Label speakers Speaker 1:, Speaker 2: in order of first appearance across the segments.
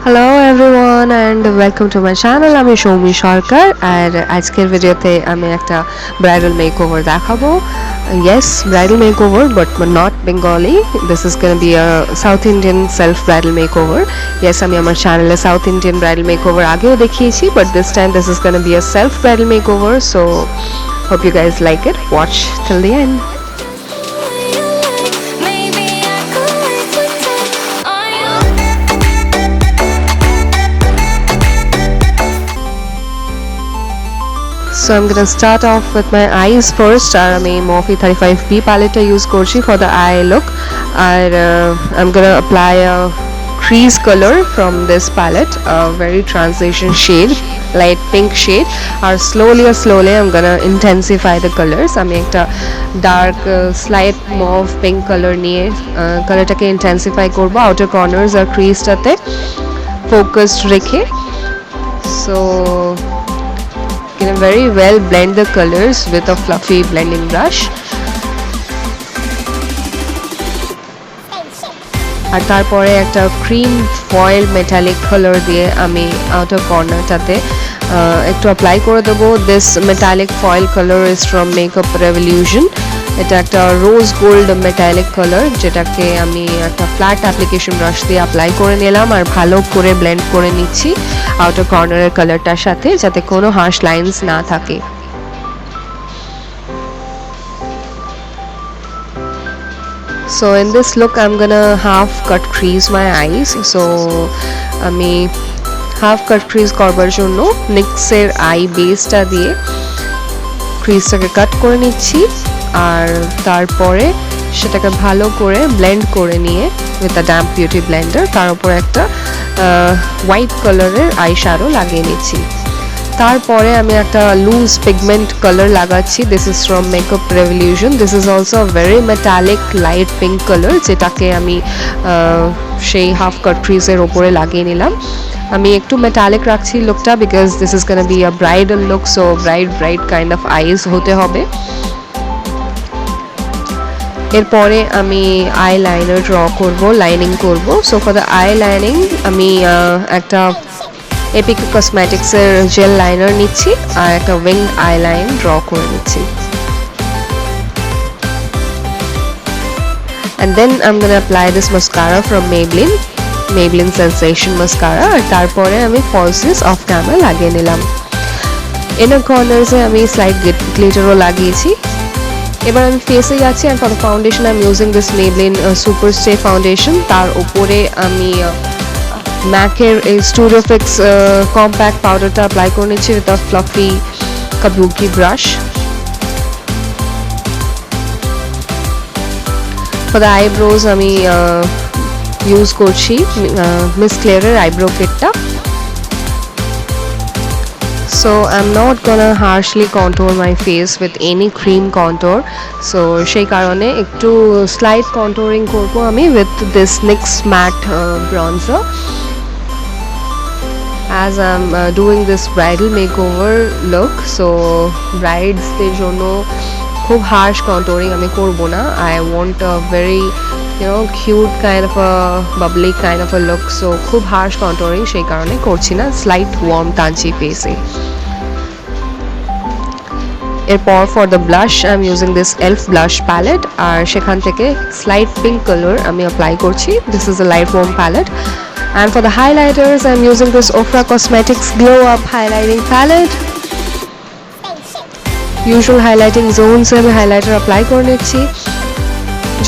Speaker 1: Hello everyone and welcome to my channel. আমি সৌমি সরকার আর আজকের ভিডিওতে আমি একটা ব্রাইডাল মেকওভার দেখাবো. Yes, bridal makeover but not Bengali. This is going to be a South Indian self bridal makeover. Yes, আমি আমার চ্যানেলে South Indian bridal makeover আগেও দেখিয়েছি, but this time this is going to be a self bridal makeover. So hope you guys like it. Watch till the end. So I'm gonna start off with my eyes first. আর আমি Morphe 35B palette use করছি for the eye look. And I'm gonna apply a crease color from this palette, a very transition shade, light pink shade. R slowly I'm gonna intensify the colors. আমি একটা dark slight mauve pink color niye colorটাকে intensify করব outer corners আর crease টাতে focused রেখে. So can very well blend the colors with a fluffy blending brush. আর তারপরে একটা cream foil metallic colour দিয়ে আমি outer কর্নারটাতে একটু অ্যাপ্লাই করে দেবো. This metallic foil colour is from makeup revolution. এটা একটা রোজ গোল্ড মেটালিক কালার, যেটাকে আমি একটা ফ্ল্যাট অ্যাপ্লিকেশন ব্রাশ দিয়ে অ্যাপ্লাই করে নিলাম আর ভালো করে ব্লেন্ড করে নিচ্ছি আউটার কর্নারের কালারটার সাথে, যাতে কোনো হার্শ লাইন্স না থাকে. So in this look I'm gonna half cut crease my eyes. So আমি half cut crease করবার জন্য নিক্সের আই বেসটা দিয়ে ক্রিজটাকে কাট করে নিচ্ছি আর তারপরে সেটাকে ভালো করে ব্লেন্ড করে নিয়ে with a damp beauty Blender তার উপর একটা হোয়াইট কালারের আই শ্যাডো লাগিয়ে নিচ্ছি. তারপরে আমি একটা লুজ পিগমেন্ট কালার লাগাচ্ছি. This is from makeup revolution. This is also a very metallic light pink colour, যেটাকে আমি সেই হাফ কাট ক্রিজের ওপরে লাগিয়ে নিলাম. আমি একটু মেটালিক রাখছি লুকটা because this is gonna be a bridal look, so bright kind of আইজ হতে হবে. এরপরে আমি আই লাইনার ড্র করব, লাইনিং করব. So for the I lining আমি একটা এপিক কসমেটিক্সের জেল লাইনার নিচ্ছি আর একটা উইং আই লাইন ড্র করে নিচ্ছি. And then I'm gonna apply this mascara from Maybelline Sensation mascara. আর তারপরে আমি falsies off camera লাগিয়ে নিলাম. inner corners এ আমি স্লাইট গ্লিটারও লাগিয়েছি. এবার আমি ফেসে যাচ্ছি and for the foundation I'm using this Maybelline Super Stay foundation. তার উপরে আমি ম্যাকের এই স্টুডিও ফিক্স কম্প্যাক্ট পাউডারটা অ্যাপ্লাই করে নিচ্ছি with a fluffy kabuki brush. For the eyebrows আমি ইউজ করছি মিস ক্লেয়ারের আইব্রো কিটটা. So I'm not gonna harshly contour my face with any cream contour. So সেই কারণে একটু slight contouring করব আমি with this NYX matte bronzer. As I'm doing this bridal makeover look, so brides দের জন্য খুব harsh contouring আমি করব না. I want a very cute kind of a bubbly kind of a look, so খুব harsh contouring সেই কারণে করছি না, slight warm টানছি ফেসে. এরপর for the blush I'm using this ELF blush palette আর সেখান থেকে slight pink color আমি অ্যাপ্লাই করছি. This is a light warm palette. And for the highlighters I'm using this Ofra Cosmetics Glow Up highlighting palette. Usual highlighting zones আমি highlighter apply করে নিচ্ছি.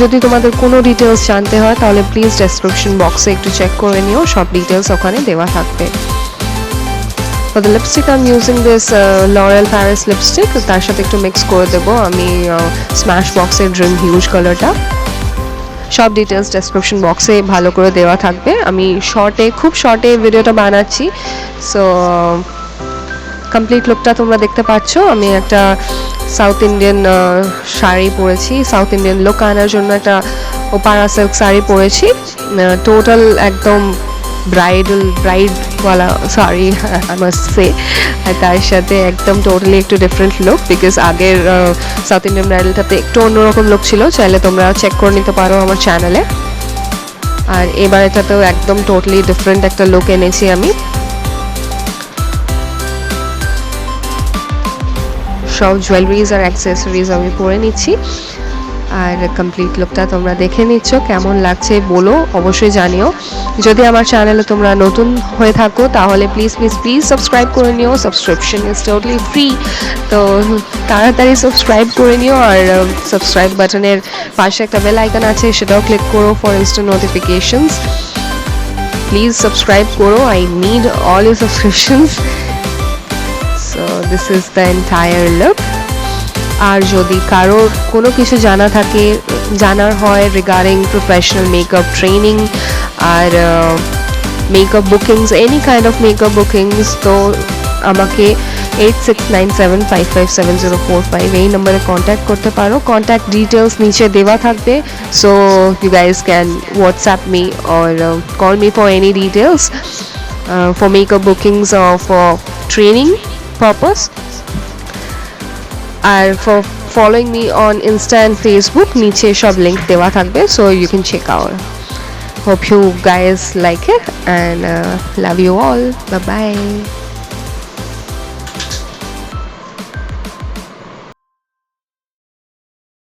Speaker 1: যদি তোমাদের কোনো ডিটেলস জানতে হয় তাহলে প্লিজ ডেসক্রিপশন বক্সে একটু চেক করে নিও, সব ডিটেলস ওখানে দেওয়া থাকবে. For the lipstick I'm using this L'Oreal Paris lipstick. তার সাথে একটু মিক্স করে দেবো আমি Smashbox এর Dream Huge কালারটা. সব ডিটেলস ডেসক্রিপশন বক্সে ভালো করে দেওয়া থাকবে. আমি খুব শর্টে ভিডিওটা বানাচ্ছি, সো কমপ্লিট লুকটা তোমরা দেখতে পাচ্ছ. আমি একটা সাউথ ইন্ডিয়ান শাড়ি পরেছি, সাউথ ইন্ডিয়ান লুক আনার জন্য একটা ওপারা সিল্ক শাড়ি পরেছি. টোটাল একদম ব্রাইডওয়ালা শাড়ি আই মাস্ট সে. আর তার সাথে একদম টোটালি একটু ডিফারেন্ট লুক বিকজ আগের সাউথ ইন্ডিয়ান ব্রাইডালটাতে একটু অন্যরকম লুক ছিল. চাইলে তোমরা চেক করে নিতে পারো আমার চ্যানেলে. আর এবার এটাতেও একদম টোটালি ডিফারেন্ট একটা লুক এনেছি আমি। সব জুয়েলারিজ আর অ্যাক্সেসরিজ আমি পরে নিচ্ছি, আর কমপ্লিট লুকটা তোমরা দেখে নিচ্ছ, কেমন লাগছে বলো, অবশ্যই জানিও। যদি আমার চ্যানেলে তোমরা নতুন হয়ে থাকো তাহলে প্লিজ প্লিজ প্লিজ সাবস্ক্রাইব করে নিও, সাবস্ক্রিপশন ইজ টোটালি ফ্রি, তো তাড়াতাড়ি সাবস্ক্রাইব করে নিও। আর সাবস্ক্রাইব বাটনের পাশে একটা বেল আইকন আছে, সেটাও ক্লিক করো for instant notifications. Please subscribe করো, I need all your subscriptions. So this is the entire look. আর যদি কারোর কোনো কিছু জানার হয় রিগার্ডিং প্রফেশনাল মেকআপ ট্রেনিং আর makeup bookings, any kind of makeup bookings, তো আমাকে 8697557045 এই নম্বরে কন্ট্যাক্ট করতে পারো। কন্ট্যাক্ট ডিটেলস নিচে দেওয়া থাকবে, so you guys can WhatsApp me or call me for any details for makeup bookings or for training purpose. আর for following me on Insta and Facebook, niche সব লিংক দেওয়া থাকবে, so you can check out. Hope you guys like it and love you all. Bye bye.